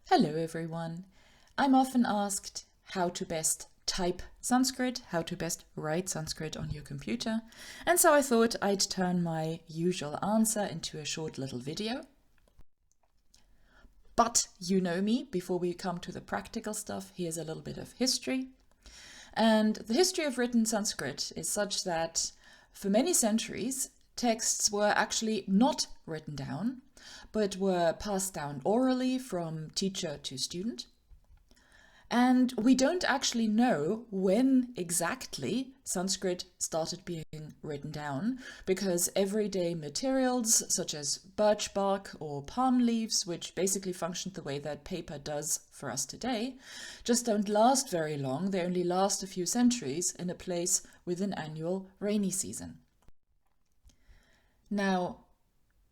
Hello everyone. I'm often asked how to best type Sanskrit, how to best write Sanskrit on your computer, and so I thought I'd turn my usual answer into a short little video. But you know me, before we come to the practical stuff, here's a little bit of history. And the history of written Sanskrit is such that for many centuries, texts were actually not written down, but were passed down orally from teacher to student. And we don't actually know when exactly Sanskrit started being written down, because everyday materials such as birch bark or palm leaves, which basically functioned the way that paper does for us today, just don't last very long. They only last a few centuries in a place with an annual rainy season. Now,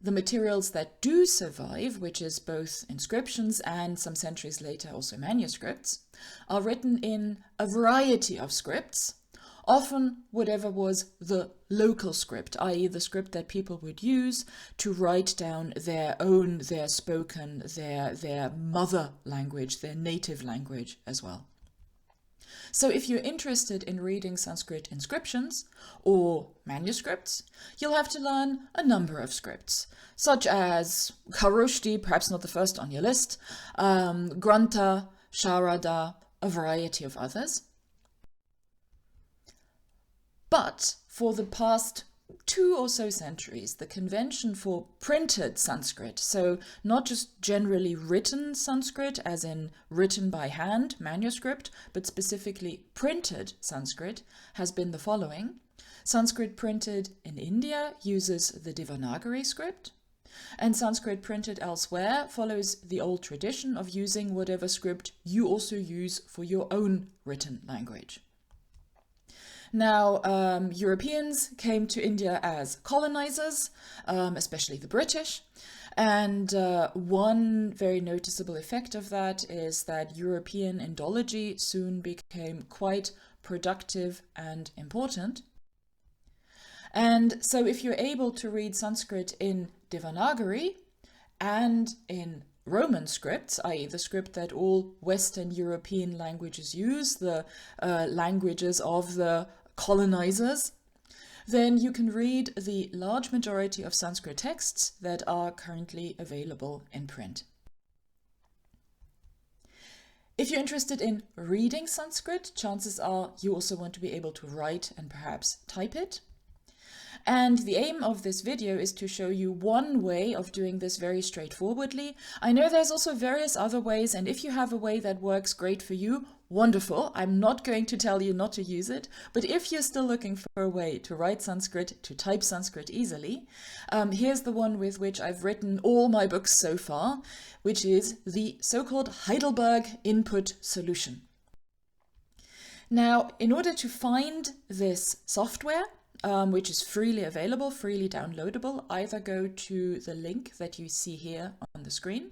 the materials that do survive, which is both inscriptions and some centuries later also manuscripts, are written in a variety of scripts, often whatever was the local script, i.e. the script that people would use to write down their own, their spoken, their mother language, their native language as well. So if you're interested in reading Sanskrit inscriptions or manuscripts, you'll have to learn a number of scripts, such as Kharoshthi, perhaps not the first on your list, Grantha, Sharada, a variety of others. But for the past 2 or so centuries, the convention for printed Sanskrit, so not just generally written Sanskrit, as in written by hand, manuscript, but specifically printed Sanskrit, has been the following. Sanskrit printed in India uses the Devanagari script, and Sanskrit printed elsewhere follows the old tradition of using whatever script you also use for your own written language. Now, Europeans came to India as colonizers, especially the British, and one very noticeable effect of that is that European Indology soon became quite productive and important. And so if you're able to read Sanskrit in Devanagari and in Roman scripts, i.e. the script that all Western European languages use, the languages of the colonizers, then you can read the large majority of Sanskrit texts that are currently available in print. If you're interested in reading Sanskrit, chances are you also want to be able to write and perhaps type it. And the aim of this video is to show you one way of doing this very straightforwardly. I know there's also various other ways, and if you have a way that works great for you, wonderful. I'm not going to tell you not to use it, but if you're still looking for a way to write Sanskrit, to type Sanskrit easily, here's the one with which I've written all my books so far, which is the so-called Heidelberg Input Solution. Now, in order to find this software, which is freely available, freely downloadable, either go to the link that you see here on the screen,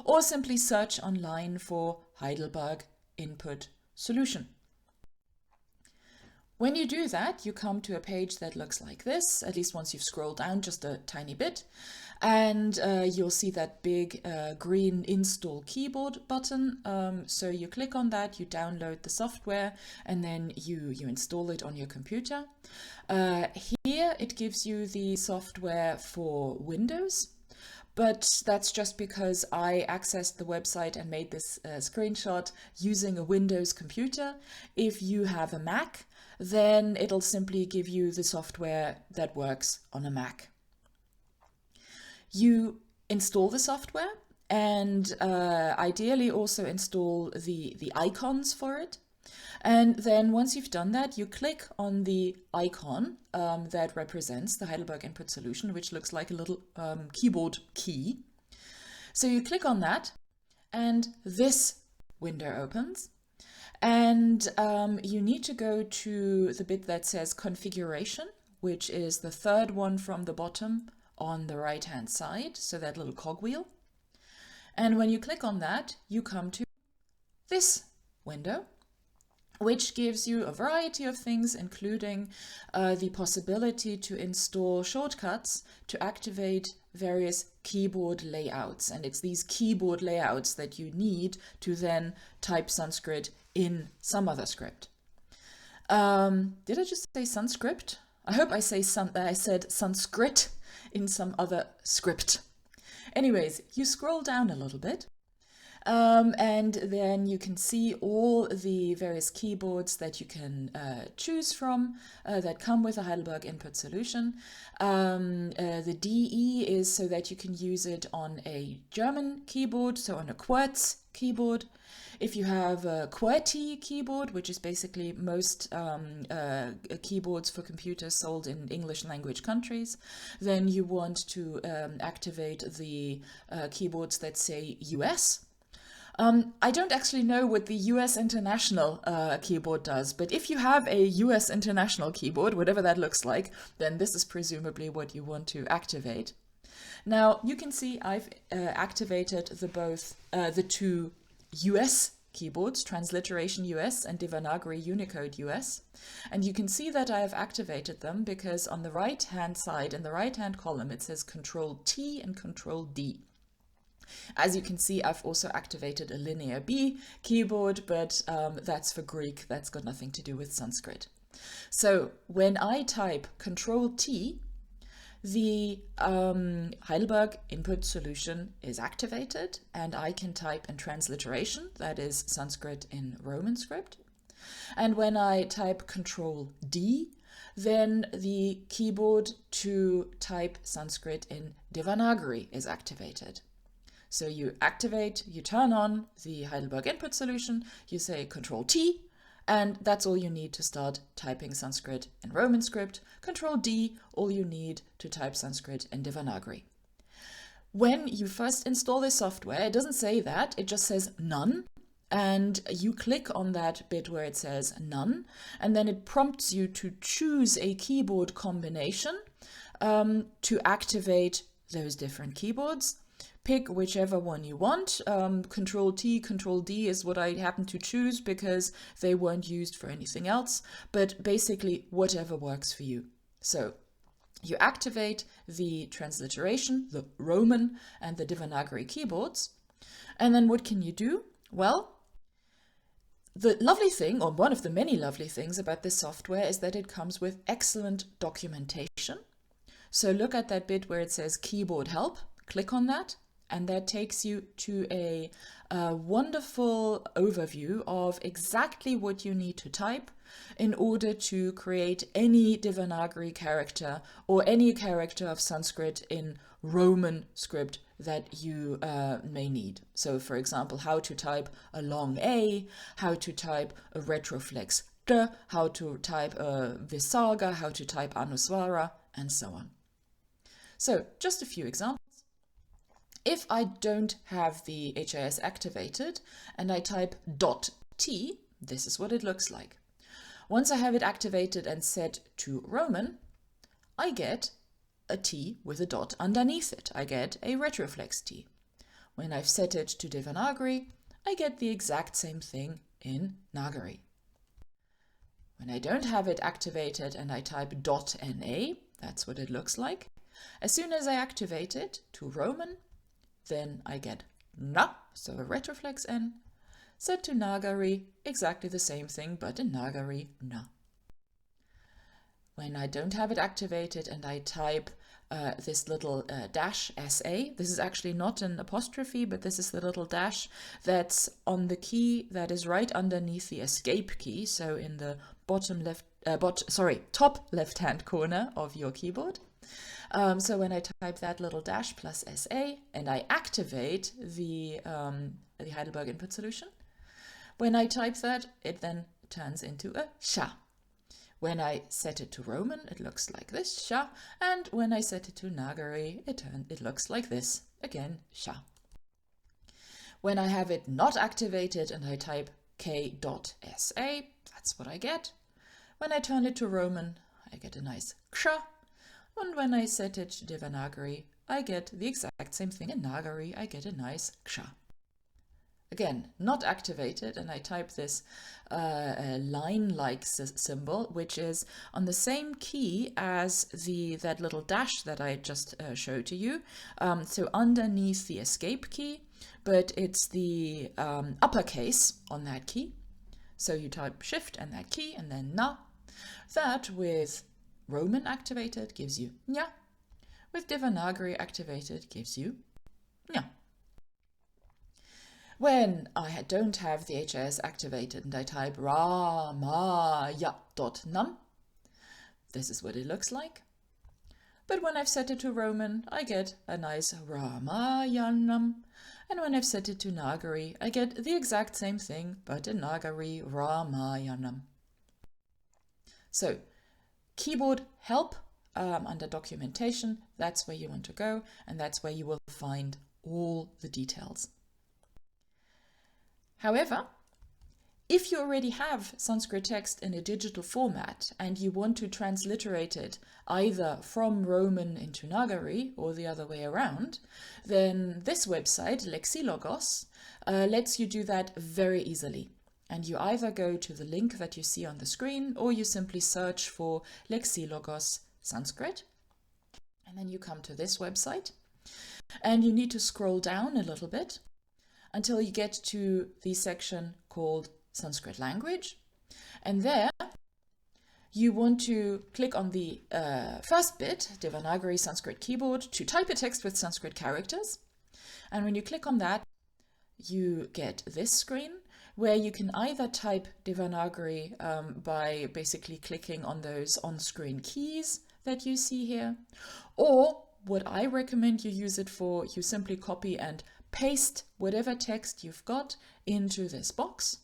or simply search online for Heidelberg Input Solution. When you do that, you come to a page that looks like this, at least once you've scrolled down just a tiny bit, and you'll see that big green Install Keyboard button. So you click on that, you download the software, and then you install it on your computer. Here it gives you the software for Windows, but that's just because I accessed the website and made this screenshot using a Windows computer. If you have a Mac, then it'll simply give you the software that works on a Mac. You install the software and ideally also install the icons for it. And then once you've done that, you click on the icon that represents the Heidelberg Input Solution, which looks like a little keyboard key. So you click on that and this window opens. And you need to go to the bit that says Configuration, which is the third one from the bottom on the right-hand side, so that little cogwheel. And when you click on that, you come to this window. which gives you a variety of things, including the possibility to install shortcuts to activate various keyboard layouts. And it's these keyboard layouts that you need to then type Sanskrit in some other script. Did I just say Sanskrit? I hope I said Sanskrit in some other script. Anyways, you scroll down a little bit. And then you can see all the various keyboards that you can choose from that come with a Heidelberg Input Solution. The DE is so that you can use it on a German keyboard, so on a QWERTZ keyboard. If you have a QWERTY keyboard, which is basically most keyboards for computers sold in English language countries, then you want to activate the keyboards that say US. I don't actually know what the US International keyboard does, but if you have a US International keyboard, whatever that looks like, then this is presumably what you want to activate. Now, you can see I've activated the two US keyboards, Transliteration US and Devanagari Unicode US. And you can see that I have activated them because on the right-hand side, in the right-hand column, it says Control T and Control D. As you can see, I've also activated a Linear B keyboard, but that's for Greek. That's got nothing to do with Sanskrit. So when I type Control T, the Heidelberg Input Solution is activated, and I can type in transliteration, that is Sanskrit in Roman script. And when I type Control D, then the keyboard to type Sanskrit in Devanagari is activated. So you activate, you turn on the Heidelberg Input Solution, you say Control T, and that's all you need to start typing Sanskrit in Roman script. Control D, all you need to type Sanskrit in Devanagari. When you first install this software, it doesn't say that, it just says none. And you click on that bit where it says none, and then it prompts you to choose a keyboard combination to activate those different keyboards. Pick whichever one you want. Control T, Control D is what I happen to choose because they weren't used for anything else, but basically whatever works for you. So you activate the transliteration, the Roman and the Devanagari keyboards, and then what can you do? Well, the lovely thing, or one of the many lovely things about this software, is that it comes with excellent documentation. So look at that bit where it says keyboard help, click on that, and that takes you to a wonderful overview of exactly what you need to type in order to create any Devanagari character or any character of Sanskrit in Roman script that you may need. So, for example, how to type a long A, how to type a retroflex D, how to type a Visarga, how to type Anuswara, and so on. So, just a few examples. If I don't have the HIS activated and I type .t, this is what it looks like. Once I have it activated and set to Roman, I get a T with a dot underneath it. I get a retroflex T. When I've set it to Devanagari, I get the exact same thing in Nagari. When I don't have it activated and I type .na, that's what it looks like. As soon as I activate it to Roman, then I get na, so a retroflex n. Set to Nagari, exactly the same thing, but in Nagari, na. When I don't have it activated and I type this little dash SA, this is actually not an apostrophe, but this is the little dash that's on the key that is right underneath the escape key, so in the top left-hand corner of your keyboard. So when I type that little dash plus SA and I activate the Heidelberg Input Solution, when I type that, it then turns into a sha. When I set it to Roman, it looks like this, sha, and when I set it to Nagari, it looks like this, again, sha. When I have it not activated and I type k.sa, that's what I get. When I turn it to Roman, I get a nice ksha. And when I set it to Devanagari, I get the exact same thing in Nagari. I get a nice ksha. again, not activated, and I type this line-like symbol, which is on the same key as that little dash that I just showed to you. So underneath the escape key, but it's the uppercase on that key. So you type shift and that key and then na. That with Roman activated gives you nya. With Devanagari activated gives you nya. When I don't have the HIS activated and I type ramaya.nam, this is what it looks like. But when I've set it to Roman, I get a nice Ramayanam. And when I've set it to Nagari, I get the exact same thing, but in Nagari, Ramayanam. So, keyboard help under documentation, that's where you want to go, and that's where you will find all the details. However, if you already have Sanskrit text in a digital format and you want to transliterate it either from Roman into Nagari or the other way around, then this website, Lexilogos, lets you do that very easily. And you either go to the link that you see on the screen or you simply search for Lexilogos Sanskrit. And then you come to this website and you need to scroll down a little bit until you get to the section called Sanskrit language. And there you want to click on the first bit, Devanagari Sanskrit keyboard, to type a text with Sanskrit characters. And when you click on that, you get this screen where you can either type Devanagari by basically clicking on those on-screen keys that you see here, or what I recommend you use it for, you simply copy and paste whatever text you've got into this box,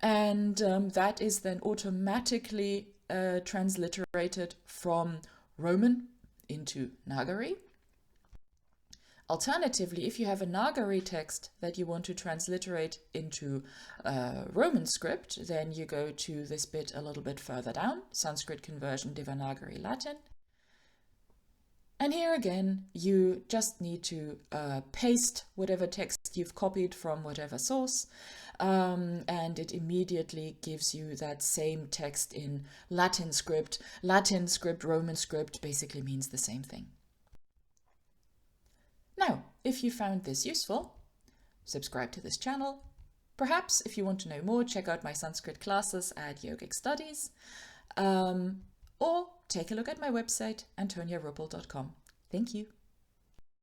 and that is then automatically transliterated from Roman into Nagari. Alternatively, if you have a Nagari text that you want to transliterate into Roman script, then you go to this bit a little bit further down, Sanskrit conversion Devanagari Latin. And here again, you just need to paste whatever text you've copied from whatever source, and it immediately gives you that same text in Latin script. Latin script, Roman script basically means the same thing. Now, if you found this useful, subscribe to this channel. Perhaps if you want to know more, check out my Sanskrit classes at Yogic Studies. Or take a look at my website, antoniaruppel.com. Thank you.